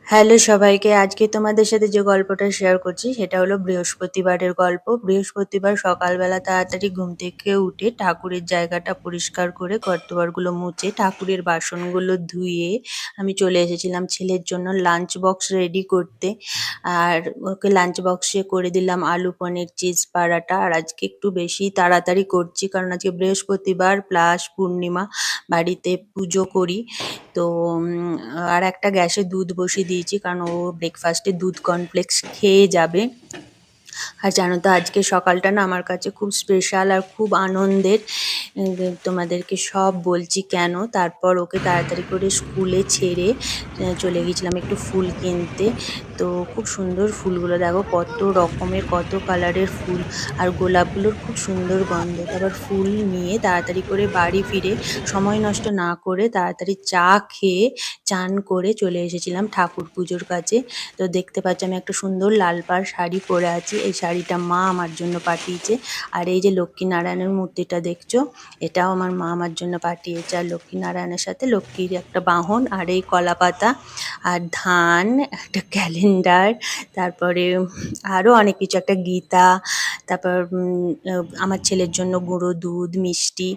Hello সবাইকে। আজকে তোমাদের সাথে যে গল্পটা শেয়ার করছি সেটা হলো বৃহস্পতিবারের গল্প। বৃহস্পতিবার সকালবেলা তাড়াতাড়ি ঘুম থেকে উঠে ঠাকুরের জায়গাটা পরিষ্কার করে ঘরদোরগুলো মুছে ঠাকুরের বাসনগুলো ধুয়ে আমি চলে এসেছিলাম ছেলের জন্য লাঞ্চ বক্স রেডি করতে। আর ওকে লাঞ্চ বক্সে করে দিলাম আলু পনির চিজ পরাটা। আর আজকে একটু বেশি তাড়াতাড়ি করছি কারণ আজকে বৃহস্পতিবার প্লাস পূর্ণিমা, বাড়িতে পুজো করি। তো আর একটা গ্যাসে দুধ বসিয়ে দিয়েছি কারণ ও ব্রেকফাস্টে দুধ কর্নফ্লেক্স খেয়ে যাবে। আর জানো তো আজকে সকালটা না আমার কাছে খুব স্পেশাল আর খুব আনন্দের। তোমাদেরকে সব বলছি কেন। তারপর ওকে তাড়াতাড়ি করে স্কুলে ছেড়ে চলে গেছিলাম একটু ফুল কিনতে। তো খুব সুন্দর ফুলগুলো দেখো, কত রকমের কত কালারের ফুল। আর গোলাপগুলোর খুব সুন্দর গন্ধ। তারপর ফুল নিয়ে তাড়াতাড়ি করে বাড়ি ফিরে সময় নষ্ট না করে তাড়াতাড়ি চা খেয়ে চান করে চলে এসেছিলাম ঠাকুর পুজোর কাছে। তো দেখতে পাচ্ছ আমি একটা সুন্দর লাল পাড় শাড়ি পরে আছি। এই শাড়িটা মা আমার জন্য পাঠিয়েছে। আর এই যে লক্ষ্মীনারায়ণের মূর্তিটা দেখছো, এটাও আমার মা আমার জন্য পাঠিয়েছে। আর লক্ষ্মীনারায়ণের সাথে লক্ষ্মীর একটা বাহন আর এই কলা পাতা আর ধান, একটা ক্যালেন্ডার, তারপরে আরও অনেক কিছু, একটা গীতা, তারপর আমার ছেলের জন্য গুঁড়ো দুধ, মিষ্টি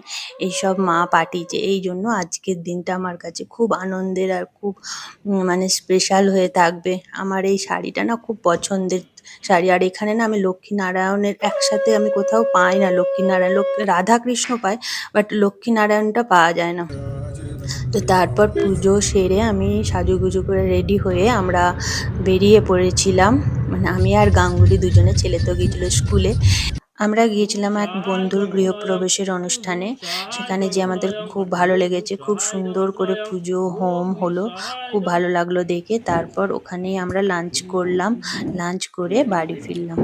এইসব মা পাঠিয়েছে। এই জন্য আজকের দিনটা আমার কাছে খুব আনন্দের আর খুব মানে স্পেশাল হয়ে থাকবে। আমার এই শাড়িটা না খুব পছন্দের শাড়ি। আর এখানে না আমি লক্ষ্মীনারায়ণের একসাথে আমি কোথাও পাই না। লক্ষ্মীনারায়ণ রাধা কৃষ্ণ পাই, বাট লক্ষ্মীনারায়ণটা পাওয়া যায় না। তো তারপর পুজো সেরে আমি সাজুগুজু করে রেডি হয়ে আমরা বেরিয়ে পড়েছিলাম। মানে আমি আর গাঙ্গুলি দুজনে, ছেলে তো গিয়েছিল স্কুলে। আমরা গিয়েছিলাম এক বন্ধুর গৃহপ্রবেশের অনুষ্ঠানে। সেখানে যে আমাদের খুব ভালো লেগেছে, খুব সুন্দর করে পুজো হোম হলো, খুব ভালো লাগলো দেখে। তারপর ওখানেই আমরা লাঞ্চ করলাম, লাঞ্চ করে বাড়ি ফিরলাম।